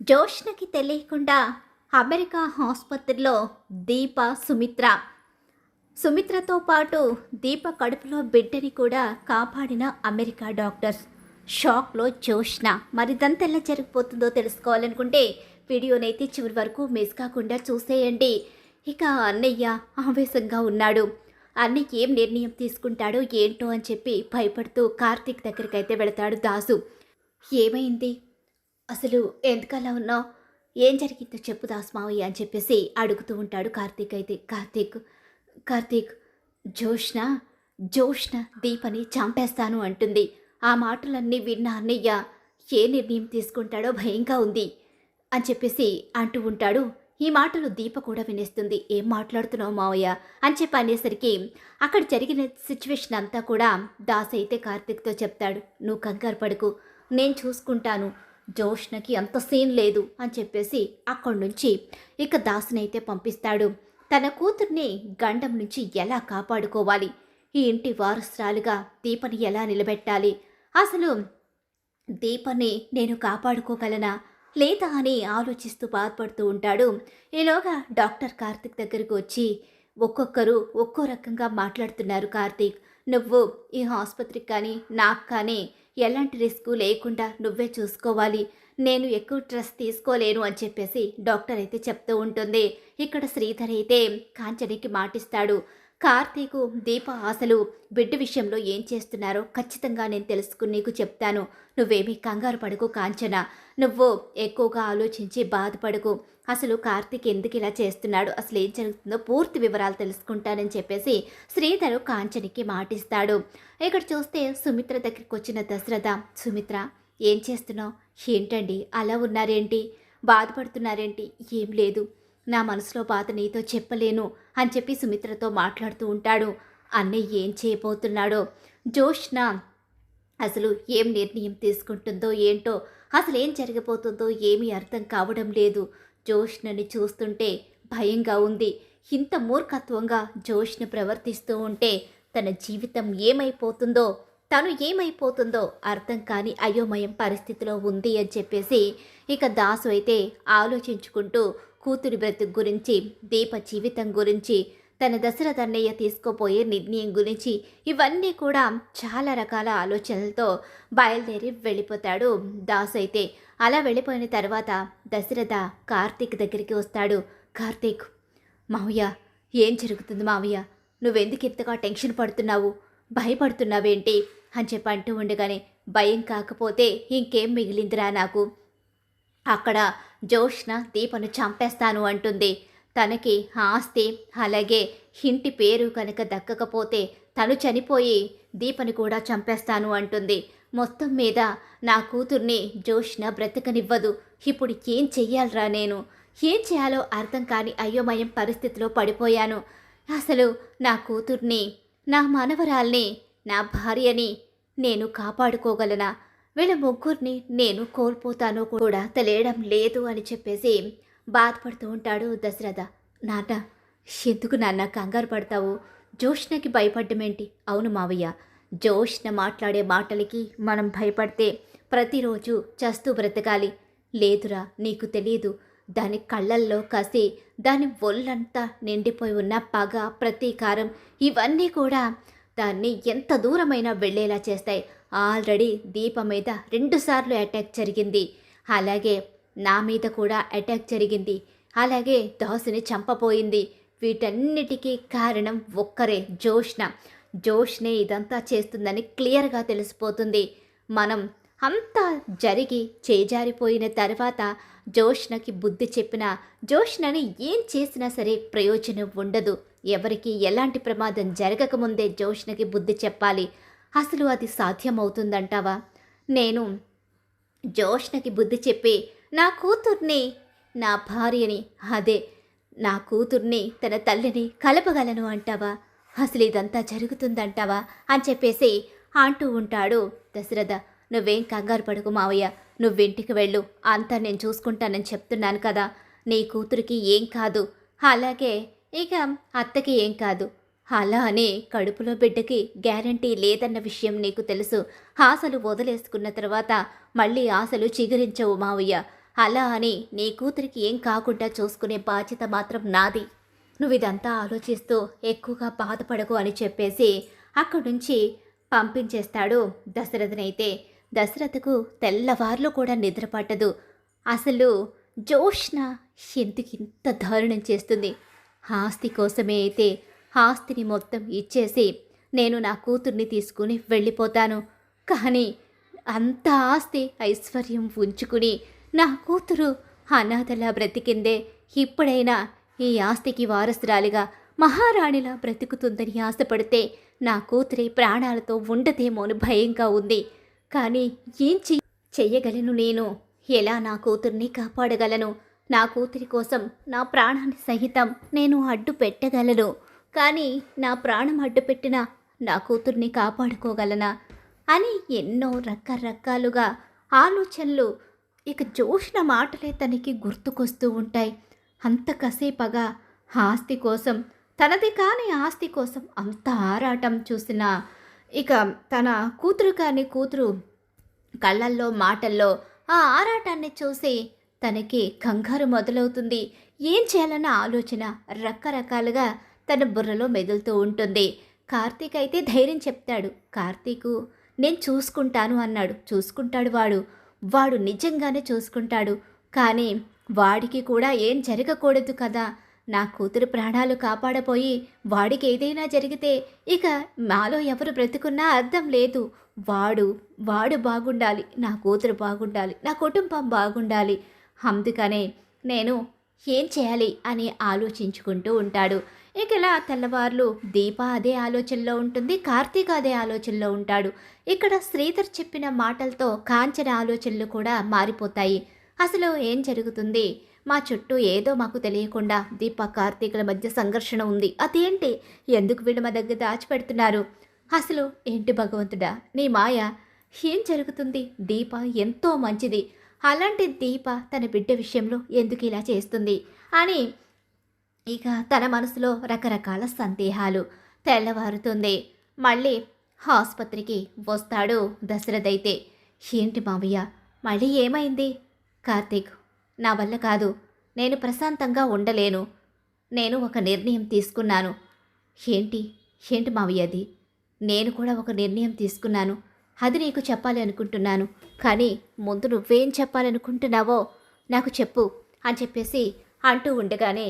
జోష్నకి తెలియకుండా అమెరికా ఆసుపత్రిలో దీప సుమిత్ర సుమిత్రతో పాటు దీప కడుపులో బిడ్డని కూడా కాపాడిన అమెరికా డాక్టర్స్ షాక్లో జోష్న. మరిదంతా ఎలా జరిగిపోతుందో తెలుసుకోవాలనుకుంటే వీడియోనైతే చివరి వరకు మిస్ కాకుండా చూసేయండి. ఇక అన్నయ్య ఆవేశంగా ఉన్నాడు. అన్నయ్య ఏం నిర్ణయం తీసుకుంటాడో ఏంటో అని చెప్పి భయపడుతూ కార్తీక్ దగ్గరికి అయితే వెళతాడు దాసు. ఏమైంది, అసలు ఎందుకలా ఉన్నావు, ఏం జరిగిందో చెప్పు దాస్ మావయ్య అని చెప్పేసి అడుగుతూ ఉంటాడు కార్తీక్. అయితే కార్తీక్ జోష్న జోష్న దీపని చంపేస్తాను అంటుంది. ఆ మాటలన్నీ విన్న అన్నయ్య ఏ నిర్ణయం తీసుకుంటాడో భయంగా ఉంది అని చెప్పేసి అంటూ ఉంటాడు. ఈ మాటలు దీప కూడా వినేస్తుంది. ఏం మాట్లాడుతున్నావు మావయ్య అని చెప్పి అనేసరికి అక్కడ జరిగిన సిచ్యువేషన్ అంతా కూడా దాస్ అయితే కార్తీక్తో చెప్తాడు. నువ్వు కంగారు పడుకు, నేను చూసుకుంటాను, జోష్నకి అంత సీన్ లేదు అని చెప్పేసి అక్కడి నుంచి ఇక దాసునైతే పంపిస్తాడు. తన కూతుర్ని గండం నుంచి ఎలా కాపాడుకోవాలి, ఈ ఇంటి వారసురాలుగా దీపని ఎలా నిలబెట్టాలి, అసలు దీపని నేను కాపాడుకోగలనా లేదా అని ఆలోచిస్తూ బాధపడుతూ ఉంటాడు. ఈలోగా డాక్టర్ కార్తీక్ దగ్గరకు వచ్చి ఒక్కొక్కరు ఒక్కో రకంగా మాట్లాడుతున్నారు. కార్తీక్, నువ్వు ఈ ఆసుపత్రికి కానీ నాకు కానీ ఎలాంటి రిస్క్ లేకుండా నువ్వే చూసుకోవాలి, నేను ఎక్కువ స్ట్రెస్ తీసుకోలేను అని చెప్పేసి డాక్టర్ అయితే చెప్తూ ఉంటుంది. ఇక్కడ శ్రీధర్ అయితే కాంచనికి మాటిస్తాడు. కార్తీకు దీప అసలు బిడ్డ విషయంలో ఏం చేస్తున్నారో ఖచ్చితంగా నేను తెలుసుకుని నీకు చెప్తాను, నువ్వేమీ కంగారు పడుకు కాంచన, నువ్వు ఎక్కువగా ఆలోచించి బాధపడుకు, అసలు కార్తీక్ ఎందుకు ఇలా చేస్తున్నాడు, అసలు ఏం జరుగుతుందో పూర్తి వివరాలు తెలుసుకుంటానని చెప్పేసి శ్రీధరు కాంచనికి మాటిస్తాడు. ఇక్కడ చూస్తే సుమిత్ర దగ్గరికి వచ్చిన దశరథ, సుమిత్ర ఏం చేస్తున్నావు, ఏంటండి అలా ఉన్నారేంటి, బాధపడుతున్నారేంటి, ఏం లేదు, నా మనసులో బాధ నీతో చెప్పలేను అని చెప్పి సుమిత్రతో మాట్లాడుతూ ఉంటాడు. అన్నయ్య ఏం చేయబోతున్నాడో, జోష్న అసలు ఏం నిర్ణయం తీసుకుంటుందో ఏంటో, అసలు ఏం జరగబోతుందో ఏమీ అర్థం కావడం లేదు. జోష్నని చూస్తుంటే భయంగా ఉంది. ఇంత మూర్ఖత్వంగా జోష్న ప్రవర్తిస్తూ ఉంటే తన జీవితం ఏమైపోతుందో, తను ఏమైపోతుందో అర్థం కాని అయోమయం పరిస్థితిలో ఉంది అని చెప్పేసి ఇక దాసు అయితే ఆలోచించుకుంటూ కూతురి బ్రతుకు గురించి, దీప జీవితం గురించి, తన దశరథ అన్నయ్య తీసుకోపోయే నిర్ణయం గురించి ఇవన్నీ కూడా చాలా రకాల ఆలోచనలతో బయలుదేరి వెళ్ళిపోతాడు దాసు అయితే. అలా వెళ్ళిపోయిన తర్వాత దశరథ కార్తీక్ దగ్గరికి వస్తాడు. కార్తీక్, మావయ్య ఏం జరుగుతుంది మావయ్య, నువ్వెందుకు ఇంతగా టెన్షన్ పడుతున్నావు, భయపడుతున్నావేంటి అని చెప్పి అంటూ ఉండగానే, భయం కాకపోతే ఇంకేం మిగిలిందిరా నాకు, అక్కడ జోష్న దీపను చంపేస్తాను అంటుంది. తనకి ఆస్తి అలాగే ఇంటి పేరు కనుక దక్కకపోతే తను చనిపోయి దీపని కూడా చంపేస్తాను అంటుంది. మొత్తం మీద నా కూతుర్ని జోష్న బ్రతకనివ్వదు. ఇప్పుడు ఏం చెయ్యాలరా, నేను ఏం చేయాలో అర్థం కాని అయోమయం పరిస్థితిలో పడిపోయాను. అసలు నా కూతుర్ని, నా మనవరాల్ని, నా భార్యని నేను కాపాడుకోగలనా, వీళ్ళ ముగ్గురిని నేను కోల్పోతానో కూడా తెలియడం లేదు అని చెప్పేసి బాధపడుతూ ఉంటాడు దశరథ. నాన్న, ఎందుకు నాన్న కంగారు పడతావు, జోష్నకి భయపడ్డమేంటి? అవును మావయ్య, జోష్న మాట్లాడే మాటలకి మనం భయపడితే ప్రతిరోజు చస్తూ బ్రతకాలి. లేదురా, నీకు తెలియదు, దాని కళ్ళల్లో కసి, దాని ఒళ్ళంతా నిండిపోయి ఉన్న పగ, ప్రతీకారం ఇవన్నీ కూడా దాన్ని ఎంత దూరమైనా వెళ్ళేలా చేస్తాయి. ఆల్రెడీ దీప మీద 2 సార్లు అటాక్ జరిగింది, అలాగే నా మీద కూడా అటాక్ జరిగింది, అలాగే దాసుని చంపపోయింది. వీటన్నిటికీ కారణం ఒక్కరే, జోష్న. జోష్నే ఇదంతా చేస్తుందని క్లియర్గా తెలిసిపోతుంది. మనం అంతా జరిగి చేజారిపోయిన తర్వాత జోష్నకి బుద్ధి చెప్పినా, జోష్నని ఏం చేసినా సరే ప్రయోజనం ఉండదు. ఎవరికి ఎలాంటి ప్రమాదం జరగకముందే జోష్నకి బుద్ధి చెప్పాలి. అసలు అది సాధ్యమవుతుందంటావా? నేను జోష్నకి బుద్ధి చెప్పి నా కూతుర్ని, నా భార్యని, అదే నా కూతుర్ని, తన తల్లిని కలపగలను అంటావా? అసలు ఇదంతా జరుగుతుందంటావా అని చెప్పేసి అంటూ ఉంటాడు దశరథ. నువ్వేం కంగారు పడుకు మావయ్య, నువ్వింటికి వెళ్ళు, అంతా నేను చూసుకుంటానని చెప్తున్నాను కదా. నీ కూతురికి ఏం కాదు, అలాగే ఇక అత్తకి ఏం కాదు, అలా అని కడుపులో బిడ్డకి గ్యారంటీ లేదన్న విషయం నీకు తెలుసు. ఆశలు వదిలేసుకున్న తర్వాత మళ్ళీ ఆశలు చిగురించవు మావయ్య. అలా అని నీ కూతురికి ఏం కాకుండా చూసుకునే బాధ్యత మాత్రం నాది. నువ్వు ఇదంతా ఆలోచిస్తూ ఎక్కువగా బాధపడకు అని చెప్పేసి అక్కడి నుంచి పంపించేస్తాడు దశరథనైతే. దశరథకు తెల్లవార్లు కూడా నిద్ర పట్టదు. అసలు జోష్న ఎందుకు ఇంత దారుణం చేస్తుంది? ఆస్తి కోసమే అయితే ఆస్తిని మొత్తం ఇచ్చేసి నేను నా కూతుర్ని తీసుకుని వెళ్ళిపోతాను. కానీ అంత ఆస్తి ఐశ్వర్యం ఉంచుకుని నా కూతురు అనాథలా బ్రతికిందే. ఇప్పుడైనా ఈ ఆస్తికి వారసురాలిగా మహారాణిలా బ్రతుకుతుందని ఆశపడితే నా కూతురి ప్రాణాలతో ఉండదేమో అని భయంగా ఉంది. కానీ ఏం చెయ్యగలను నేను? ఎలా నా కూతుర్ని కాపాడగలను? నా కూతురి కోసం నా ప్రాణాన్ని సహితం నేను అడ్డు పెట్టగలను. కానీ నా ప్రాణం అడ్డు పెట్టినా నా కూతుర్ని కాపాడుకోగలనా అని ఎన్నో రకరకాలుగా ఆలోచనలు ఇక జోష్న మాటలే తనకి గుర్తుకొస్తూ ఉంటాయి. అంత కసేపగా ఆస్తి కోసం, తనది కాని ఆస్తి కోసం అంత ఆరాటం చూసిన ఇక తన కూతురు కాని కూతురు కళ్ళల్లో మాటల్లో ఆ ఆరాటాన్ని చూసి తనకి కంగారు మొదలవుతుంది. ఏం చేయాలన్న ఆలోచన రకరకాలుగా తన బుర్రలో మెదులుతూ ఉంటుంది. కార్తీక్ అయితే ధైర్యం చెప్తాడు. కార్తీకు నేను చూసుకుంటాను అన్నాడు. చూసుకుంటాడు వాడు నిజంగానే చూసుకుంటాడు. కానీ వాడికి కూడా ఏం జరగకూడదు కదా. నా కూతురు ప్రాణాలు కాపాడపోయి వాడికి ఏదైనా జరిగితే ఇక మాలో ఎవరు బ్రతుకున్నా అర్థం లేదు. వాడు బాగుండాలి, నా కూతురు బాగుండాలి, నా కుటుంబం బాగుండాలి. అందుకనే నేను ఏం చేయాలి అని ఆలోచించుకుంటూ ఉంటాడు. ఇక ఇలా తెల్లవార్లు దీప అదే ఆలోచనలో ఉంటుంది, కార్తీక్ అదే ఆలోచనలో ఉంటాడు. ఇక్కడ శ్రీధర్ చెప్పిన మాటలతో కాంచన ఆలోచనలు కూడా మారిపోతాయి. అసలు ఏం జరుగుతుంది? మా చుట్టూ ఏదో మాకు తెలియకుండా దీప కార్తీకుల మధ్య సంఘర్షణ ఉంది. అదేంటి? ఎందుకు వీళ్ళు మా దగ్గర దాచిపెడుతున్నారు? అసలు ఏంటి భగవంతుడా నీ మాయ? ఏం జరుగుతుంది? దీప ఎంతో మంచిది, అలాంటి దీప తన బిడ్డ విషయంలో ఎందుకు ఇలా చేస్తుంది అని ఇక తన మనసులో రకరకాల సందేహాలు. తెల్లవారుతుంది. మళ్ళీ ఆసుపత్రికి వస్తాడు దశరథ్ అయితే. ఏంటి మావయ్య మళ్ళీ ఏమైంది? కార్తీక్, నా వల్ల కాదు, నేను ప్రశాంతంగా ఉండలేను. నేను ఒక నిర్ణయం తీసుకున్నాను. ఏంటి మావయ్య అది? నేను కూడా ఒక నిర్ణయం తీసుకున్నాను. అది నీకు చెప్పాలి అనుకుంటున్నాను. కానీ ముందు నువ్వేం చెప్పాలనుకుంటున్నావో నాకు చెప్పు అని చెప్పేసి అంటూ ఉండగానే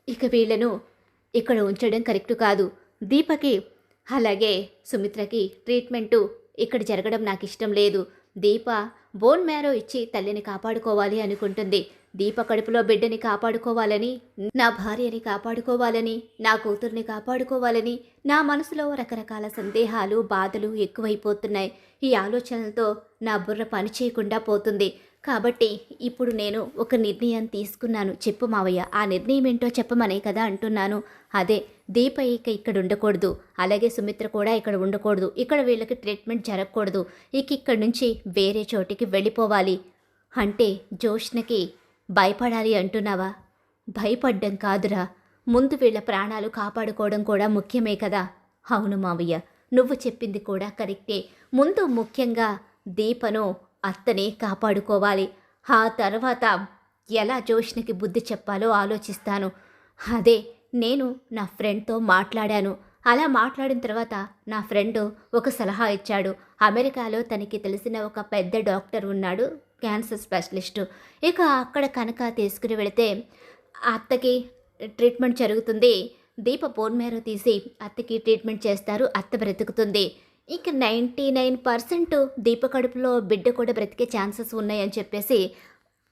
ఇక వీళ్ళను ఇక్కడ ఉంచడం కరెక్టు కాదు. దీపకి అలాగే సుమిత్రకి ట్రీట్మెంటు ఇక్కడ జరగడం నాకు ఇష్టం లేదు. దీప బోన్ మ్యారో ఇచ్చి తల్లిని కాపాడుకోవాలి అనుకుంటుంది. దీప కడుపులో బిడ్డని కాపాడుకోవాలని, నా భార్యని కాపాడుకోవాలని, నా కూతుర్ని కాపాడుకోవాలని నా మనసులో రకరకాల సందేహాలు, బాధలు ఎక్కువైపోతున్నాయి. ఈ ఆలోచనలతో నా బుర్ర పనిచేయకుండా పోతుంది. కాబట్టి ఇప్పుడు నేను ఒక నిర్ణయం తీసుకున్నాను. చెప్పు మావయ్య, ఆ నిర్ణయం ఏంటో చెప్పమనే కదా అంటున్నాను. అదే, దీప ఇక్కడ ఉండకూడదు, అలాగే సుమిత్ర కూడా ఇక్కడ ఉండకూడదు. ఇక్కడ వీళ్ళకి ట్రీట్మెంట్ జరగకూడదు. ఇక్కడి నుంచి వేరే చోటికి వెళ్ళిపోవాలి. అంటే జోష్నకి భయపడాలి అంటున్నావా? భయపడ్డం కాదురా, ముందు వీళ్ళ ప్రాణాలు కాపాడుకోవడం కూడా ముఖ్యమే కదా. అవును మావయ్య, నువ్వు చెప్పింది కూడా కరెక్టే. ముందు ముఖ్యంగా దీపను, అత్తని కాపాడుకోవాలి. ఆ తర్వాత ఎలా జోష్నకి బుద్ధి చెప్పాలో ఆలోచిస్తాను. అదే నేను నా ఫ్రెండ్తో మాట్లాడాను. అలా మాట్లాడిన తర్వాత నా ఫ్రెండ్ ఒక సలహా ఇచ్చాడు. అమెరికాలో తనకి తెలిసిన ఒక పెద్ద డాక్టర్ ఉన్నాడు, క్యాన్సర్ స్పెషలిస్టు. ఇక అక్కడ కనుక తీసుకుని వెళితే అత్తకి ట్రీట్మెంట్ జరుగుతుంది. దీప బోన్ మ్యారో తీసి అత్తకి ట్రీట్మెంట్ చేస్తారు, అత్త బ్రతుకుతుంది. ఇక 99% దీప కడుపులో బిడ్డ కూడా బ్రతికే ఛాన్సెస్ ఉన్నాయని చెప్పేసి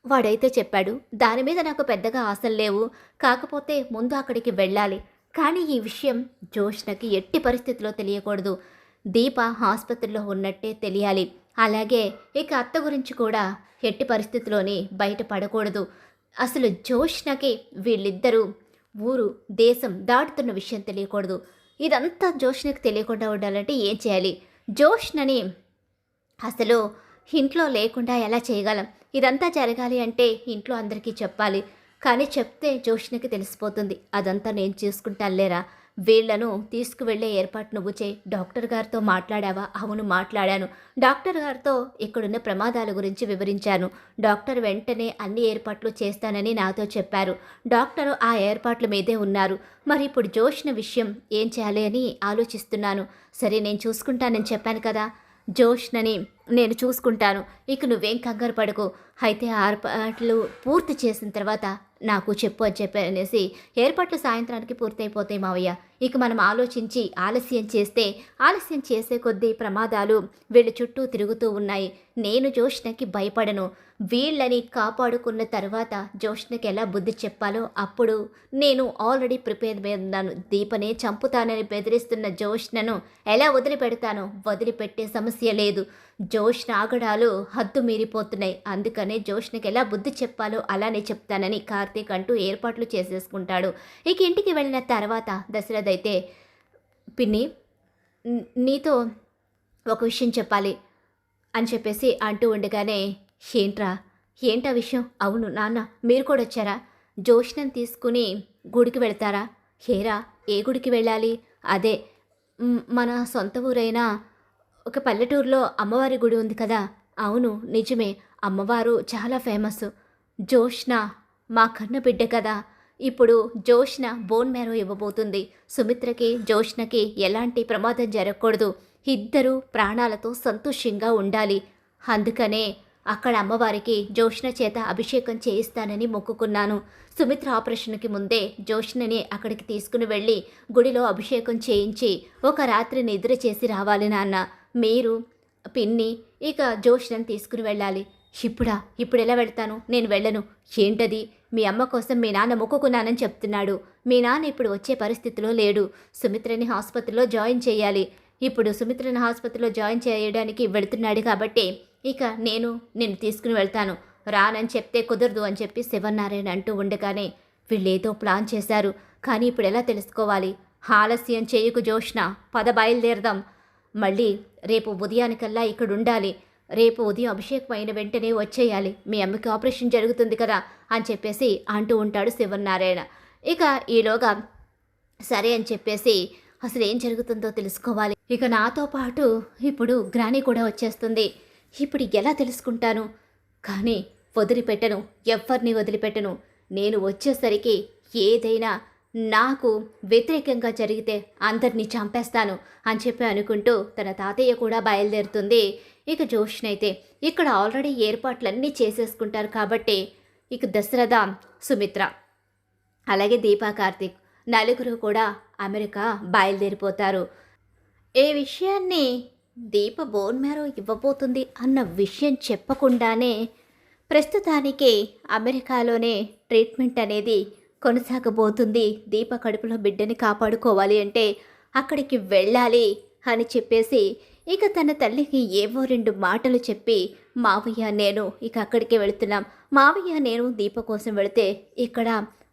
వాడైతే చెప్పాడు. దాని మీద నాకు పెద్దగా ఆశలు లేవు, కాకపోతే ముందు అక్కడికి వెళ్ళాలి. కానీ ఈ విషయం జోష్నకి ఎట్టి పరిస్థితిలో తెలియకూడదు. దీప ఆసుపత్రిలో ఉన్నట్టే తెలియాలి. అలాగే ఇక అత్త గురించి కూడా ఎట్టి పరిస్థితిలోని బయటపడకూడదు. అసలు జోష్నకి వీళ్ళిద్దరూ ఊరు దేశం దాటుతున్న విషయం తెలియకూడదు. ఇదంతా జోష్నకి తెలియకుండా ఉండాలంటే ఏం చేయాలి? జోష్నని అసలు ఇంట్లో లేకుండా ఎలా చేయగలం? ఇదంతా జరగాలి అంటే ఇంట్లో అందరికీ చెప్పాలి. కానీ చెప్తే జోష్నకి తెలిసిపోతుంది. అదంతా నేను చూసుకుంటానులేరా, వీళ్లను తీసుకువెళ్లే ఏర్పాటు నువ్వు చేయి. డాక్టర్ గారితో మాట్లాడావా? అవును, మాట్లాడాను. డాక్టర్ గారితో ఇక్కడున్న ప్రమాదాల గురించి వివరించాను. డాక్టర్ వెంటనే అన్ని ఏర్పాట్లు చేస్తానని నాతో చెప్పారు. డాక్టరు ఆ ఏర్పాట్ల మీదే ఉన్నారు. మరి ఇప్పుడు జోష్న విషయం ఏం చేయాలి అని ఆలోచిస్తున్నాను. సరే, నేను చూసుకుంటానని చెప్పాను కదా, జోష్నని నేను చూసుకుంటాను. ఇక నువ్వేం కంగారు పడకు. అయితే ఆ ఏర్పాట్లు పూర్తి చేసిన తర్వాత నాకు చెప్పు అని చెప్పనేసి, ఏర్పాట్లు సాయంత్రానికి పూర్తయిపోతాయి మావయ్య. ఇక మనం ఆలోచించి ఆలస్యం చేసే కొద్దీ ప్రమాదాలు వీళ్ళ చుట్టూ తిరుగుతూ ఉన్నాయి. నేను జోష్నకి భయపడను. వీళ్ళని కాపాడుకున్న తర్వాత జోష్నకి ఎలా బుద్ధి చెప్పాలో అప్పుడు నేను ఆల్రెడీ ప్రిపేర్ మీద ఉన్నాను. దీపనే చంపుతానని బెదిరిస్తున్న జోష్నను ఎలా వదిలిపెడతాను? వదిలిపెట్టే సమస్య లేదు. జోష్న ఆగడాలు హద్దు మీరిపోతున్నాయి. అందుకనే జోష్నకి ఎలా బుద్ధి చెప్పాలో అలానే చెప్తానని కార్తీక్ అంటూ ఏర్పాట్లు చేసేసుకుంటాడు. ఇక ఇంటికి వెళ్ళిన తర్వాత దశరథ్ అయితే, పిన్ని, నీతో ఒక విషయం చెప్పాలి అని చెప్పేసి అంటూ ఉండగానే, ఏంటా విషయం? అవును నాన్న, మీరు కూడా వచ్చారా? జోష్నని తీసుకుని గుడికి వెళ్తారా? హేరా, ఏ గుడికి వెళ్ళాలి? అదే మన సొంత ఊరైనా ఒక పల్లెటూరులో అమ్మవారి గుడి ఉంది కదా. అవును, నిజమే, అమ్మవారు చాలా ఫేమస్. జోష్న మా కన్న బిడ్డ కదా. ఇప్పుడు జోష్న బోన్ మ్యారో ఇవ్వబోతుంది. సుమిత్రకి జోష్నకి ఎలాంటి ప్రమాదం జరగకూడదు. ఇద్దరు ప్రాణాలతో సంతోషంగా ఉండాలి. అందుకనే అక్కడ అమ్మవారికి జోష్న చేత అభిషేకం చేయిస్తానని మొక్కుకున్నాను. సుమిత్ర ఆపరేషన్కి ముందే జోష్నని అక్కడికి తీసుకుని వెళ్ళి గుడిలో అభిషేకం చేయించి ఒక రాత్రి నిద్ర చేసి రావాలి నాన్న. మీరు, పిన్ని ఇక జోష్నని తీసుకుని వెళ్ళాలి. ఇప్పుడు ఎలా వెళ్తాను? నేను వెళ్ళను. ఏంటది? మీ అమ్మ కోసం మీ నాన్న మొక్కుకున్నానని చెప్తున్నాడు. మీ నాన్న ఇప్పుడు వచ్చే పరిస్థితిలో లేడు. సుమిత్రని హాస్పిటల్లో జాయిన్ చేయాలి. ఇప్పుడు సుమిత్రని హాస్పిటల్లో జాయిన్ చేయడానికి వెళుతున్నాడు కాబట్టి ఇక నిన్ను తీసుకుని వెళ్తాను. రానని చెప్తే కుదరదు అని చెప్పి శివనారాయణ అంటూ ఉండగానే, వీళ్ళేదో ప్లాన్ చేశారు. కానీ ఇప్పుడు ఎలా తెలుసుకోవాలి? ఆలస్యం చేయకు జోష్న, పద బయలుదేరదాం. మళ్ళీ రేపు ఉదయానికల్లా ఇక్కడ ఉండాలి. రేపు ఉదయం అభిషేకం అయిన వెంటనే వచ్చేయాలి. మీ అమ్మకి ఆపరేషన్ జరుగుతుంది కదా అని చెప్పేసి అంటూ ఉంటాడు శివనారాయణ. ఇక ఈలోగా సరే అని చెప్పేసి అసలు ఏం జరుగుతుందో తెలుసుకోవాలి. ఇక నాతో పాటు ఇప్పుడు గ్రాని కూడా వచ్చేస్తుంది. ఇప్పుడు ఎలా తెలుసుకుంటాను? కానీ వదిలిపెట్టను, ఎవ్వరిని వదిలిపెట్టను. నేను వచ్చేసరికి ఏదైనా నాకు వ్యతిరేకంగా జరిగితే అందరినీ చంపేస్తాను అని చెప్పి అనుకుంటూ తన తాతయ్య కూడా బయలుదేరుతుంది. ఇక జోష్నైతే ఇక్కడ ఆల్రెడీ ఏర్పాట్లన్నీ చేసేసుకుంటారు కాబట్టి ఇక దశరథ, సుమిత్ర అలాగే దీపా, కార్తీక్ నలుగురు కూడా అమెరికా బయలుదేరిపోతారు. ఏ విషయాన్ని దీప బోన్ మ్యారో ఇవ్వబోతుంది అన్న విషయం చెప్పకుండానే ప్రస్తుతానికి అమెరికాలోనే ట్రీట్మెంట్ అనేది కొనసాగబోతుంది. దీప కడుపులో బిడ్డని కాపాడుకోవాలి అంటే అక్కడికి వెళ్ళాలి అని చెప్పేసి ఇక తన తల్లికి ఏవో 2 మాటలు చెప్పి, మావయ్య నేను ఇక అక్కడికి వెళుతున్నాం. మావయ్య నేను దీప కోసం వెళితే ఇక్కడ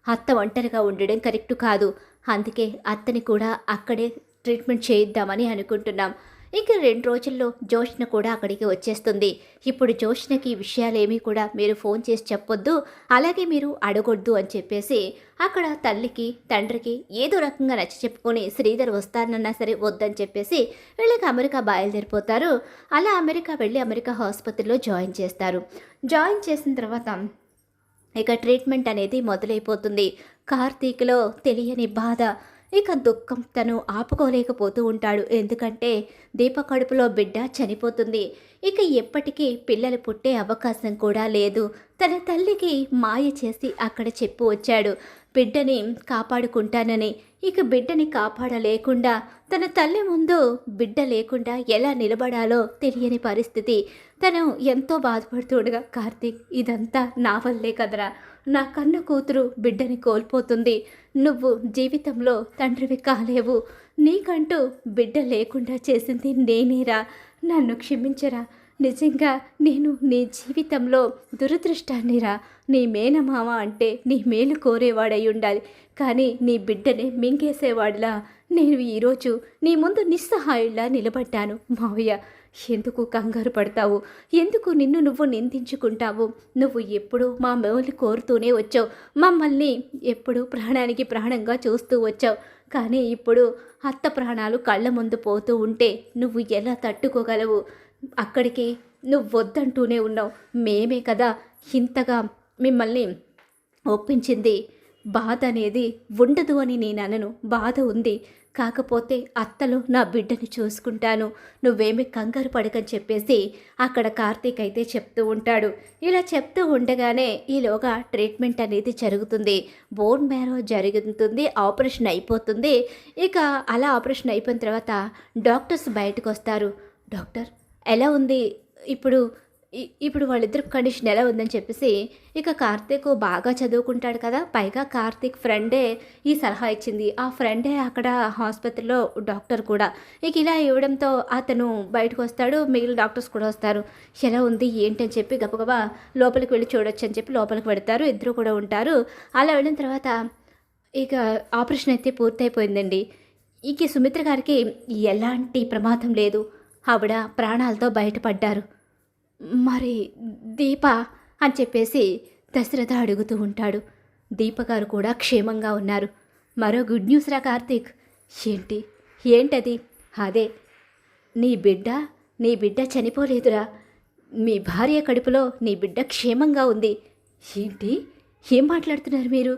అత్త ఒంటరిగా ఉండడం కరెక్ట్ కాదు. అందుకే అత్తని కూడా అక్కడే ట్రీట్మెంట్ చేయిద్దామని అనుకుంటున్నాం. ఇక 2 రోజుల్లో జోష్న కూడా అక్కడికి వచ్చేస్తుంది. ఇప్పుడు జోష్నకి ఈ విషయాలేమీ కూడా మీరు ఫోన్ చేసి చెప్పొద్దు, అలాగే మీరు అడగొద్దు అని చెప్పేసి అక్కడ తల్లికి తండ్రికి ఏదో రకంగా నచ్చ చెప్పుకొని శ్రీధర్ వస్తానన్నా సరే వద్దని చెప్పేసి వీళ్ళకి అమెరికా బయలుదేరిపోతారు. అలా అమెరికా వెళ్ళి అమెరికా ఆసుపత్రిలో జాయిన్ చేస్తారు. జాయిన్ చేసిన తర్వాత ఇక ట్రీట్మెంట్ అనేది మొదలైపోతుంది. కార్తీక్లో తెలియని బాధ, ఇక దుఃఖం తను ఆపుకోలేకపోతూ ఉంటాడు. ఎందుకంటే దీప కడుపులో బిడ్డ చనిపోతుంది. ఇక ఎప్పటికీ పిల్లలు పుట్టే అవకాశం కూడా లేదు. తన తల్లికి మాయ చేసి అక్కడ చెప్పు వచ్చాడు బిడ్డని కాపాడుకుంటానని. ఇక బిడ్డని కాపాడలేకుండా తన తల్లి ముందు బిడ్డ లేకుండా ఎలా నిలబడాలో తెలియని పరిస్థితి. తను ఎంతో బాధపడుతుండగా, కార్తీక్ ఇదంతా నా వల్లే కదరా, నా కన్న కూతురు బిడ్డని కోల్పోతుంది. నువ్వు జీవితంలో తండ్రివి కాలేవు. నీకంటూ బిడ్డ లేకుండా చేసింది నేనేరా, నన్ను క్షమించరా. నిజంగా నేను నీ జీవితంలో దురదృష్టాన్నిరా. నీ మేనమామ అంటే నీ మేలు కోరేవాడై ఉండాలి, కానీ నీ బిడ్డని మింగేసేవాడిలా నేను ఈరోజు నీ ముందు నిస్సహాయుల్లా నిలబడ్డాను. మావయ్య ఎందుకు కంగారు పడతావు? ఎందుకు నిన్ను నువ్వు నిందించుకుంటావు? నువ్వు ఎప్పుడూ మా మేలు కోరుతూనే వచ్చావు. మమ్మల్ని ఎప్పుడూ ప్రాణానికి ప్రాణంగా చూస్తూ వచ్చావు. కానీ ఇప్పుడు అత్త ప్రాణాలు కళ్ళ ముందు పోతూ ఉంటే నువ్వు ఎలా తట్టుకోగలవు? అక్కడికి నువ్వు వద్దంటూనే ఉన్నావు. మేమే కదా ఇంతగా మిమ్మల్ని ఒప్పించింది. బాధ అనేది ఉండదు అని నేను అనను. బాధ ఉంది. కాకపోతే అత్తలో నా బిడ్డని చూసుకుంటాను, నువ్వేమీ కంగారు పడకని చెప్పేసి అక్కడ కార్తీక్ అయితే చెప్తూ ఉంటాడు. ఇలా చెప్తూ ఉండగానే ఈలోగా ట్రీట్మెంట్ అనేది జరుగుతుంది. బోన్ మ్యారో జరుగుతుంది. ఆపరేషన్ అయిపోతుంది. ఇక అలా ఆపరేషన్ అయిపోయిన తర్వాత డాక్టర్స్ బయటకు వస్తారు. డాక్టర్ ఎలా ఉంది ఇప్పుడు? ఇప్పుడు వాళ్ళిద్దరు కండిషన్ ఎలా ఉందని చెప్పేసి ఇక కార్తీక్ బాగా చదువుకుంటాడు కదా, పైగా కార్తీక్ ఫ్రెండే ఈ సలహా ఇచ్చింది. ఆ ఫ్రెండే అక్కడ ఆసుపత్రిలో డాక్టర్ కూడా. ఇక ఇలా ఇవ్వడంతో అతను బయటకు వస్తాడు. మిగిలిన డాక్టర్స్ కూడా వస్తారు. ఎలా ఉంది ఏంటని చెప్పి గబగబా లోపలికి వెళ్ళి చూడొచ్చు అని చెప్పి లోపలికి వెళతారు. ఇద్దరు కూడా ఉంటారు. అలా వెళ్ళిన తర్వాత ఇక ఆపరేషన్ అయితే పూర్తయిపోయిందండి. ఇక సుమిత్ర గారికి ఎలాంటి ప్రమాదం లేదు. ఆవిడ ప్రాణాలతో బయటపడ్డారు. మరి దీప అని చెప్పేసి దశరథ అడుగుతూ ఉంటాడు. దీప గారు కూడా క్షేమంగా ఉన్నారు. మరో గుడ్ న్యూస్ రా కార్తీక్. ఏంటది? అదే నీ బిడ్డ చనిపోలేదురా. మీ భార్య కడుపులో నీ బిడ్డ క్షేమంగా ఉంది. ఏంటి? ఏం మాట్లాడుతున్నారు మీరు?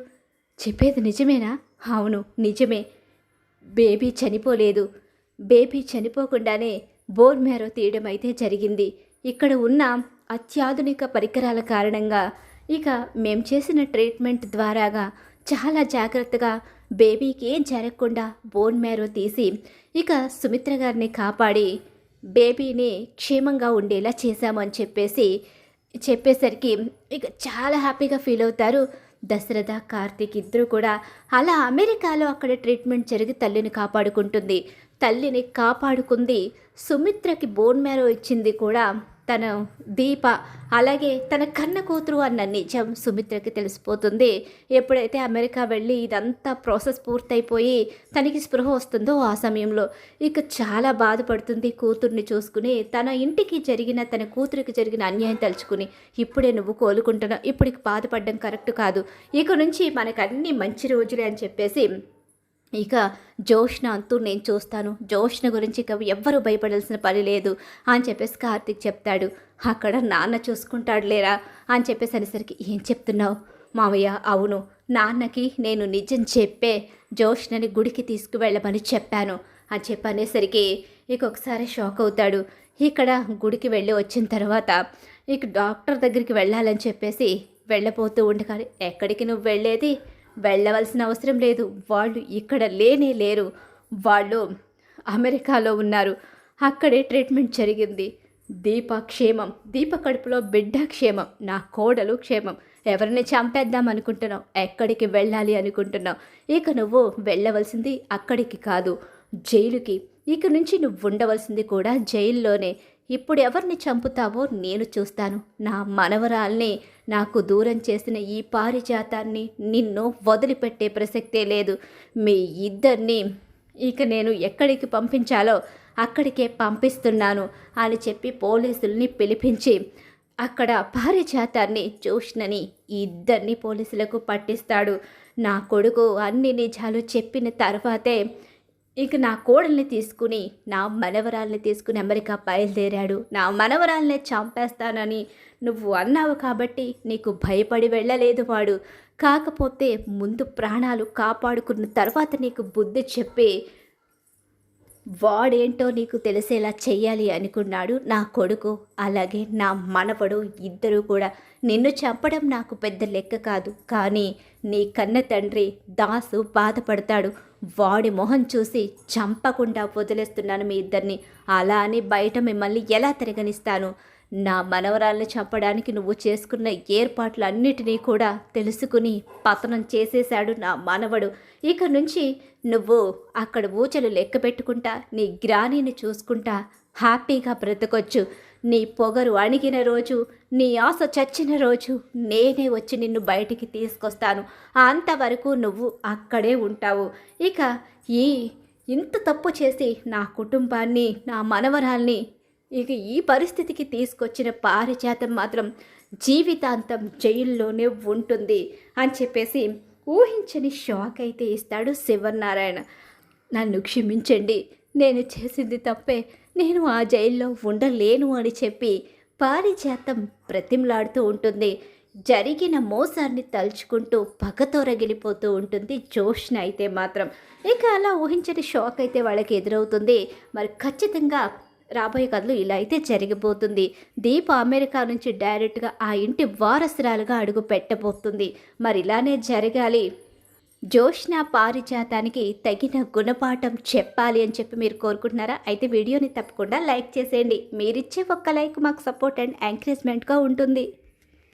చెప్పేది నిజమేనా? అవును నిజమే. బేబీ చనిపోలేదు. బేబీ చనిపోకుండానే బోన్ మ్యారో తీయడం అయితే జరిగింది. ఇక్కడ ఉన్న అత్యాధునిక పరికరాల కారణంగా ఇక మేం చేసిన ట్రీట్మెంట్ ద్వారాగా చాలా జాగ్రత్తగా బేబీకి ఏం జరగకుండా బోన్ మ్యారో తీసి ఇక సుమిత్ర గారిని కాపాడి బేబీని క్షేమంగా ఉండేలా చేశామని చెప్పేసరికి ఇక చాలా హ్యాపీగా ఫీల్ అవుతారు దశరథ, కార్తీక్ ఇద్దరు కూడా. అలా అమెరికాలో అక్కడ ట్రీట్మెంట్ జరిగి తల్లిని కాపాడుకుంటుంది. తల్లిని కాపాడుకుంది. సుమిత్రకి బోన్ మ్యారో ఇచ్చింది కూడా తన దీప. అలాగే తన కన్న కూతురు అన్న నిజం సుమిత్రకి తెలిసిపోతుంది. ఎప్పుడైతే అమెరికా వెళ్ళి ఇదంతా ప్రాసెస్ పూర్తయిపోయి తనకి స్పృహ వస్తుందో ఆ సమయంలో ఇక చాలా బాధపడుతుంది. కూతుర్ని చూసుకుని తన ఇంటికి జరిగిన, తన కూతురికి జరిగిన అన్యాయం తలుచుకుని, ఇప్పుడే నువ్వు కోలుకుంటున్నావు, ఇప్పటికి బాధపడడం కరెక్ట్ కాదు, ఇక నుంచి మనకు అన్ని మంచి రోజులే అని చెప్పేసి ఇక జోష్న అంటూ నేను చూస్తాను, జోష్న గురించి ఇక ఎవ్వరూ భయపడాల్సిన పని లేదు అని చెప్పేసి కార్తీక్ చెప్తాడు. అక్కడ నాన్న చూసుకుంటాడు లేరా అని చెప్పేసి అనేసరికి ఏం చెప్తున్నావు మావయ్య? అవును, నాన్నకి నేను నిజం చెప్పే జోష్నని గుడికి తీసుకువెళ్ళమని చెప్పాను అని చెప్పనేసరికి ఇక ఒకసారి షాక్ అవుతాడు. ఇక్కడ గుడికి వెళ్ళి వచ్చిన తర్వాత ఇక డాక్టర్ దగ్గరికి వెళ్ళాలని చెప్పేసి వెళ్ళబోతూ ఉండగానే, ఎక్కడికి నువ్వు వెళ్ళేది? వెళ్ళవలసిన అవసరం లేదు. వాళ్ళు ఇక్కడ లేరు. వాళ్ళు అమెరికాలో ఉన్నారు. అక్కడే ట్రీట్మెంట్ జరిగింది. దీప క్షేమం, దీప కడుపులో బిడ్డ క్షేమం, నా కోడలు క్షేమం. ఎవరిని చంపేద్దాం అనుకుంటున్నావు? ఎక్కడికి వెళ్ళాలి అనుకుంటున్నావు? ఇక నువ్వు వెళ్ళవలసింది అక్కడికి కాదు, జైలుకి. ఇక నుంచి నువ్వు ఉండవలసింది కూడా జైల్లోనే. ఇప్పుడు ఎవరిని చంపుతావో నేను చూస్తాను. నా మనవరాల్ని నాకు దూరం చేసిన ఈ పారిజాతాన్ని నిన్ను వదిలిపెట్టే ప్రసక్తే లేదు. మీ ఇద్దరిని ఇక నేను ఎక్కడికి పంపించాలో అక్కడికే పంపిస్తున్నాను అని చెప్పి పోలీసుల్ని పిలిపించి అక్కడ పారిజాతాన్ని, జోష్నని ఇద్దరిని పోలీసులకు పట్టిస్తాడు. నా కొడుకు అన్ని నిజాలు చెప్పిన తర్వాతే ఇక నా కోడల్ని తీసుకుని, నా మనవరాల్ని తీసుకుని అమెరికా బయలుదేరాడు. నా మనవరాల్ని చంపేస్తానని నువ్వు అన్నావు కాబట్టి నీకు భయపడి వెళ్ళలేదు వాడు. కాకపోతే ముందు ప్రాణాలు కాపాడుకున్న తర్వాత నీకు బుద్ధి చెప్పి వాడేంటో నీకు తెలిసేలా చెయ్యాలి అనుకున్నాడు నా కొడుకు. అలాగే నా మనవడు ఇద్దరూ కూడా. నిన్ను చంపడం నాకు పెద్ద లెక్క కాదు, కానీ నీ కన్న తండ్రి దాసు బాధపడతాడు. వాడి మొహం చూసి చంపకుండా వదిలేస్తున్నాను మీ ఇద్దరిని. అలా అని బయట మిమ్మల్ని ఎలా తిరగనిస్తాను? నా మనవరాల్ని చంపడానికి నువ్వు చేసుకున్న ఏర్పాట్లన్నిటినీ కూడా తెలుసుకుని పతనం చేసేశాడు నా మనవడు. ఇక నుంచి నువ్వు అక్కడ ఊచలు లెక్క పెట్టుకుంటా, నీ గ్రానీని చూసుకుంటా హ్యాపీగా బ్రతకొచ్చు. నీ పొగరు అణిగిన రోజు, నీ ఆశ చచ్చిన రోజు నేనే వచ్చి నిన్ను బయటికి తీసుకొస్తాను. అంతవరకు నువ్వు అక్కడే ఉంటావు. ఇక ఇంత తప్పు చేసి నా కుటుంబాన్ని, నా మనవరాల్ని ఇక ఈ పరిస్థితికి తీసుకొచ్చిన పారిజాతం మాత్రం జీవితాంతం జైల్లోనే ఉంటుంది అని చెప్పేసి ఊహించని షాక్ అయితే ఇస్తాడు శివనారాయణ. నన్ను క్షమించండి, నేను చేసింది తప్పే, నేను ఆ జైల్లో ఉండలేను అని చెప్పి పారిజాతం బ్రతిమలాడుతూ ఉంటుంది. జరిగిన మోసాన్ని తలుచుకుంటూ పగతో రగిలిపోతూ ఉంటుంది జోష్న అయితే మాత్రం. ఇక అలా ఊహించని షాక్ అయితే వాళ్ళకి ఎదురవుతుంది. మరి ఖచ్చితంగా రాబోయే కథలు ఇలా అయితే జరిగిపోతుంది. దీప అమెరికా నుంచి డైరెక్ట్గా ఆ ఇంటి వారసురాలుగా అడుగు పెట్టబోతుంది. మరి ఇలానే జరగాలి, జోష్న పారిజాతానికి తగిన గుణపాఠం చెప్పాలి అని చెప్పి మీరు కోరుకుంటున్నారా? అయితే వీడియోని తప్పకుండా లైక్ చేసేయండి. మీరిచ్చే ఒక్క లైక్ మాకు సపోర్ట్ అండ్ ఎంకరేజ్మెంట్గా ఉంటుంది.